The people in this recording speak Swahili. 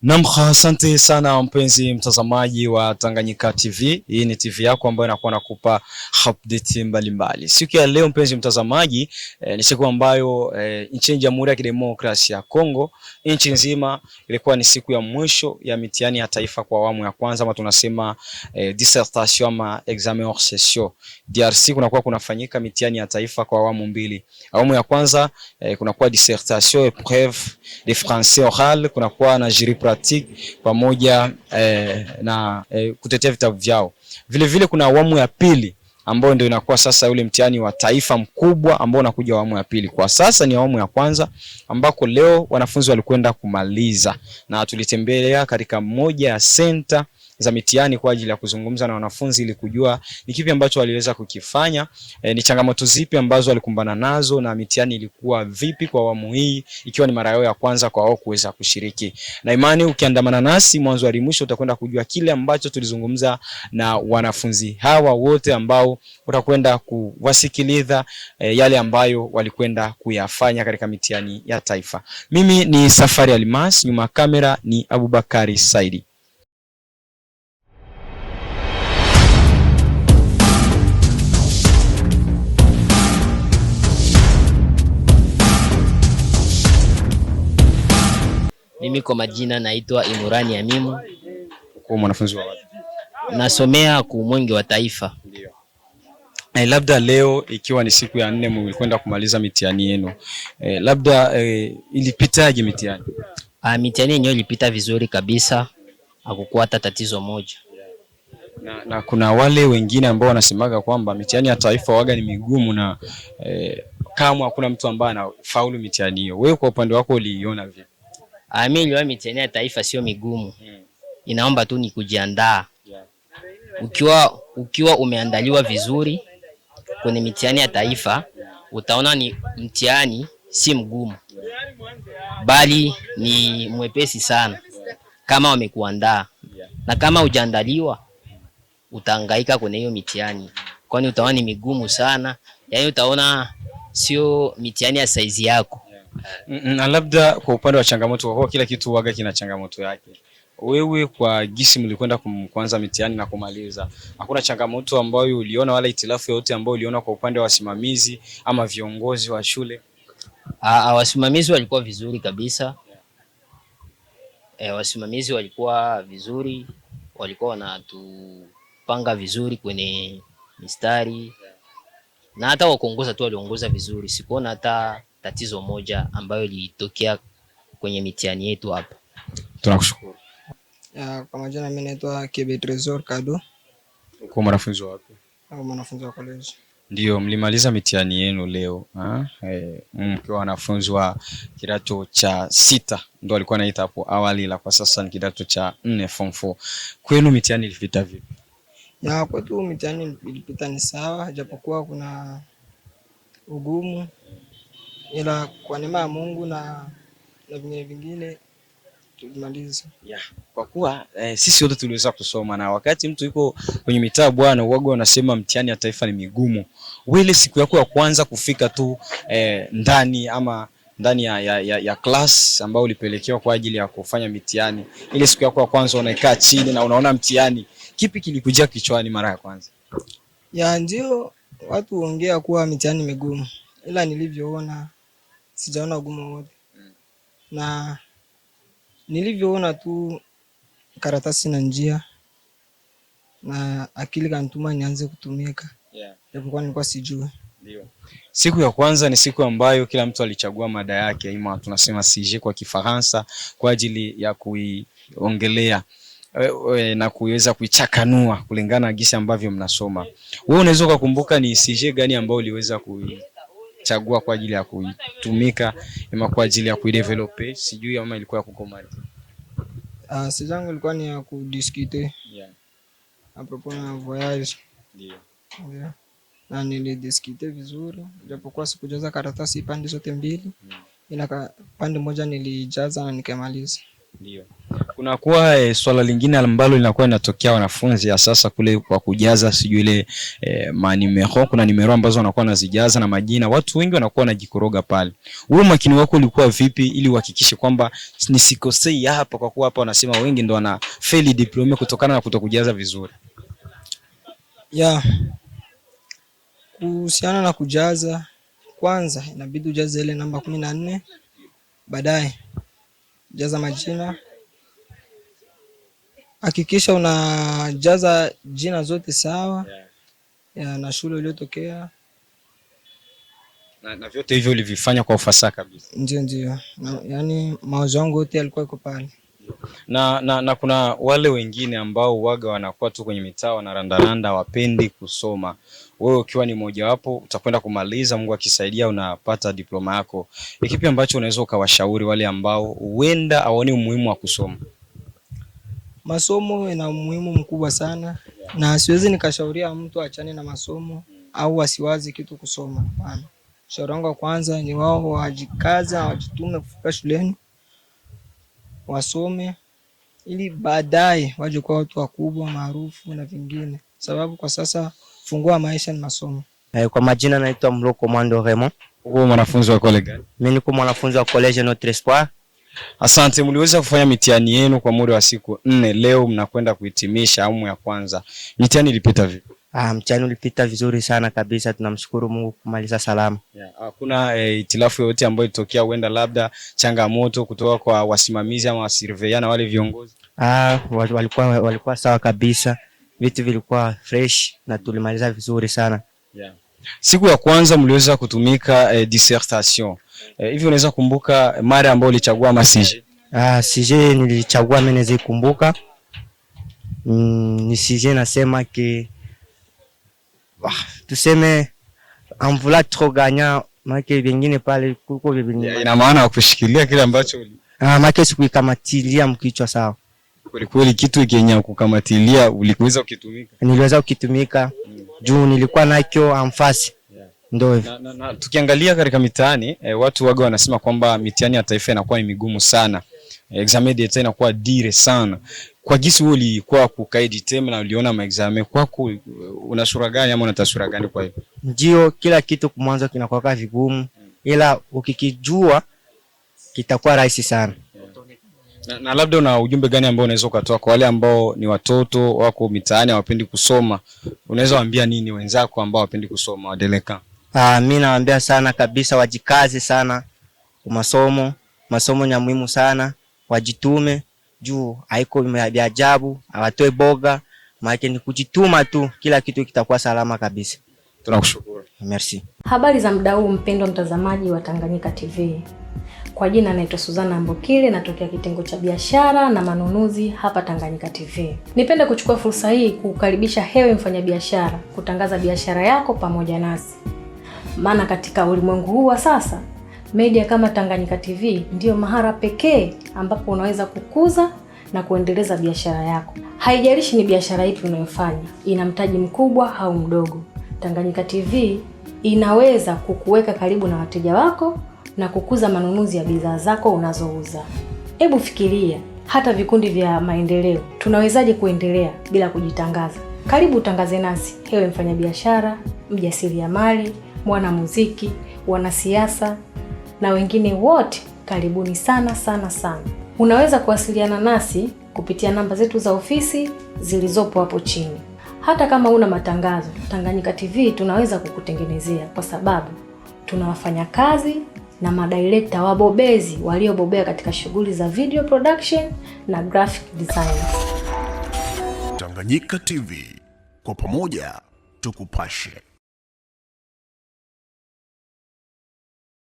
Asante sana mpenzi mtazamaji wa Tanganyika TV. Hii ni TV yako ambayo inakuwa nakupa update mbalimbali. Siku ya leo mpenzi mtazamaji, ni siku ambayo nchini Jamhuri ya Kidemokrasia ya Kongo, nchi nzima ilikuwa ni siku ya mwisho ya mitihani ya taifa kwa awamu ya kwanza, ama tunasema dissertation ama examen hors session. DRC kunakuwa kunafanyika mitihani ya taifa kwa awamu mbili. Awamu ya kwanza kunakuwa dissertation épreuve de français oral, kunakuwa na jury pratique pamoja na kutetea vitabu vyao. Vile vile kuna awamu ya pili ambao ndio inakuwa sasa ule mtihani wa taifa mkubwa ambao unakuja awamu ya pili. Kwa sasa ni awamu ya kwanza ambako leo wanafunzi walikwenda kumaliza, na tulitembelea katika moja ya center za mitihani kwa ajili ya kuzungumza na wanafunzi ili kujua ni kipi ambacho waliweza kukifanya, ni changamoto zipi ambazo walikumbana nazo, na mitihani ilikuwa vipi kwa awamu hii ikiwa ni mara yao ya kwanza kwa wao kuweza kushiriki. Na imani ukiandamana nasi mwanzo hadi mwisho utakwenda kujua kile ambacho tulizungumza na wanafunzi hawa wote ambao utakwenda kuwasikiliza yale ambayo walikwenda kuyafanya katika mitihani ya taifa. Mimi ni Safari Almas, nyuma kamera ni Abubakari Saidi. Mimi kwa majina naitwa Imurani Amimu. Kwa mwanafunzi wa wapi? Nasomea ku Mwenge wa Taifa. Ndio. Labda leo ikiwa ni siku ya 4 mlikwenda kumaliza mitihani yenu. Labda ilipitaje mitihani? Mitihani yenyewe ilipita vizuri kabisa. Hakukuwa hata tatizo moja. Na kuna wale wengine ambao wanasemaga kwamba mitihani ya taifa waga ni migumu na kama hakuna mtu ambaye anafaulu mitihani hiyo. Wewe kwa upande wako uliiona vipi? Mimi mitihani ya taifa sio migumu. Inaomba tu ni kujiandaa. Ukiwa umeandaliwa vizuri kwenye mitihani ya taifa, utaona ni mtihani si mgumu, bali ni mwepesi sana kama wamekuandaa. Na kama hujaandaliwa utahangaika kwenye hiyo mitihani, kwani utaona ni migumu sana. Yaani utaona sio mitihani ya size yako. Na labda kwa upande wa changamoto, kwa kila kitu waga kina changamoto yake. Wewe kwa gisi mlikwenda kuanza mitihani na kumaliza, hakuna changamoto ambayo uliona wala itilafu yote ambayo uliona kwa upande wa wasimamizi ama viongozi wa shule? Wasimamizi walikuwa vizuri kabisa. Wasimamizi walikuwa vizuri, walikuwa wanatupanga vizuri kwenye mistari, na hata wakuongoza tu waliongoza vizuri. Sikuona hata tatizo moja ambayo ilitokea kwenye mitihani yetu hapa. Tunakushukuru. Kwa majina mimi naitwa Kebe Tresor Kado. Uko mwanafunzi wapi? Mwanafunzi wa college. Ndio, mlimaliza mitihani yenu leo, mkiwa wanafunzi wa kidato cha 6 ndio walikuwa naita hapo awali, la kwa sasa ni kidato cha 4 form 4. Kwenu mitihani ilipita vipi? Kwetu mitihani ilipita ni sawa, japokuwa kuna ugumu, ila kwa neema ya Mungu na vingine tulimaliza. Kwa kuwa sisi wote tuliweza kusoma, na wakati mtu yuko kwenye mitaa bwana, uoga wanasema mtihani ya taifa ni migumu. Wewe siku yako ya kwanza kufika tu ndani ya class ambao ulipelekewa kwa ajili ya kufanya mitihani, ile siku yako ya kwanza unakaa chini na unaona mtihani, kipi kilikujia kichwani mara ya kwanza? Ndio watu huongea kuwa mitihani migumu, ila nilivyoona sijaona ugumu wote. Na nilivyoona tu karatasi na njia, na akili kanituma nianze kutumika. Japokuwa nilikuwa sijui. Ndio. Siku ya kwanza ni siku ambayo kila mtu alichagua mada yake, ima tunasema sujet kwa Kifaransa, kwa ajili ya kuiongelea na kuweza kuichakanua kulingana na jinsi ambavyo mnasoma. Wewe unaweza kukumbuka ni sujet gani ambayo uliweza kuichagua kwa ajili ya kuitumika, ima kwa ajili ya kuideveloper? Sijui ama ilikuwa ya kukomandi. Sujet yangu ilikuwa ni ya kudiscuter. Apropos na voyage. Ndio. Na nilidiscuter vizuri, japokuwa sikujaza karatasi pande zote mbili. Ila pande moja nilijaza na nikamaliza. Ndio. Kuna kuwa swala lingine ambalo linakuwa linatokea wanafunzi ya sasa kule kwa kujaza sijui ile manimero, kuna nimero ambazo wanakuwa wanazijaza na majina, watu wengi wanakuwa wanajikoroga pale. Wewe makini wako ulikuwa vipi ili uhakikishe kwamba nisikosei hapa, kwa kuwa hapa wanasema wengi ndo wana fail diploma kutokana na kutokujaza vizuri? Kuhusiana na kujaza, kwanza inabidi ujaze ile namba 14, baadaye jaza majina. Hakikisha unajaza jina zote sawa, na shule uliyotokea. Na vyote hivyo ulivifanya kwa ufasaha kabisa? Ndio. Yaani mawazo yangu yote yalikuwa iko pale. Na kuna wale wengine ambao waga wanakuwa tu kwenye mitaa wanarandaranda, wapendi kusoma. Wewe ukiwa ni mmoja wapo, utakwenda kumaliza, Mungu akisaidia unapata diploma yako. Kipi ambacho unaweza ukawashauri wale ambao huenda hawaoni umuhimu wa kusoma? Masomo ina umuhimu mkubwa sana, na siwezi nikashauria mtu achane na masomo au asiwazi kitu kusoma. Hapana. Shauri wangu wa kwanza ni wao wajikaze, wajitume kufika shuleni, wasome ili baadaye waje kuwa watu wakubwa maarufu na vingine, sababu kwa sasa fungua maisha ni masomo. Kwa majina naitwa Mloko Mwando Raymond. Wewe mwanafunzi wa college gani? Mimi niko mwanafunzi wa College Notre Espoir. Asante. Mliweza kufanya mitihani yenu kwa muda wa siku 4, leo mnakwenda kuhitimisha awamu ya kwanza. Mitihani ilipita vipi? Mtihani ulipita vizuri sana kabisa, tunamshukuru Mungu kumaliza salama. Hakuna itilafu yoyote ambayo ilitokea, huenda labda changamoto kutoka kwa wasimamizi ama wasurveyor na wale viongozi? Walikuwa sawa kabisa. Vitu vilikuwa fresh na tulimaliza vizuri sana. Siku ya kwanza mliweza kutumika dissertation. Hivi unaweza kumbuka mara ambayo ulichagua masije? Sije nilichagua mimi naweza kumbuka. Ni sije nasema ke tuseme on voulait trop gagner, maana vingine pale kuko vingine. Ina maana kushikilia kile ambacho maana sikuikamatilia mkichwa sawa. Kweli kitu kenye kukamatilia ulikuweza ukitumika? Niliweza ukitumika juu nilikuwa nacho amfasi. Ndio hivyo. Na tukiangalia katika mitaani watu waga wanasema kwamba mitihani ya taifa inakuwa ni migumu sana. Examen d'etat inakuwa dire sana. Kwa jinsi wewe ulikuwa kukaidi teme na uliona maexamen kwako, una sura gani ama una taswira gani kwa hiyo? Ndio, kila kitu mwanzo kinakuwa vigumu, ila ukikijua kitakuwa rahisi sana. Na labda una ujumbe gani ambao unaweza ukatoa kwa wale ambao ni watoto wako mitaani hawapendi kusoma? Unaweza waambia nini wenzako ambao hawapendi kusoma, wadeleka? Mimi nawaambia sana kabisa wajikaze sana kwa masomo. Masomo ni muhimu sana, wajitume juu haiko vya ajabu, hawatoe boga, maana ni kujituma tu, kila kitu kitakuwa salama kabisa. Tunakushukuru. Merci. Habari za muda huu mpendwa mtazamaji wa Tanganyika TV. Kwa jina naitwa Suzana Mbokile, natokea kitengo cha biashara na manunuzi hapa Tanganyika TV. Nipende kuchukua fursa hii kukaribisha hewe mfanyabiashara kutangaza biashara yako pamoja nasi. Maana katika ulimwengu huu wa sasa, media kama Tanganyika TV ndio mahara pekee ambapo unaweza kukuza na kuendeleza biashara yako. Haijalishi ni biashara ipi unayofanya, ina mtaji mkubwa au mdogo. Tanganyika TV inaweza kukuweka karibu na wateja wako na kukuza manunuzi ya bidhaa zako unazouza. Hebu fikiria, hata vikundi vya maendeleo tunawezaje kuendelea bila kujitangaza? Karibu utangaze nasi, hewe mfanyabiashara, mjasiriamali, mwanamuziki, wanasiasa na wengine wote, karibuni sana sana sana. Unaweza kuwasiliana nasi kupitia namba zetu za ofisi zilizopo hapo chini. Hata kama una matangazo, Tanganyika TV tunaweza kukutengenezea, kwa sababu tuna wafanyakazi na madirector wabobezi waliobobea katika shughuli za video production na graphic design. Tanganyika TV, kwa pamoja tukupashe.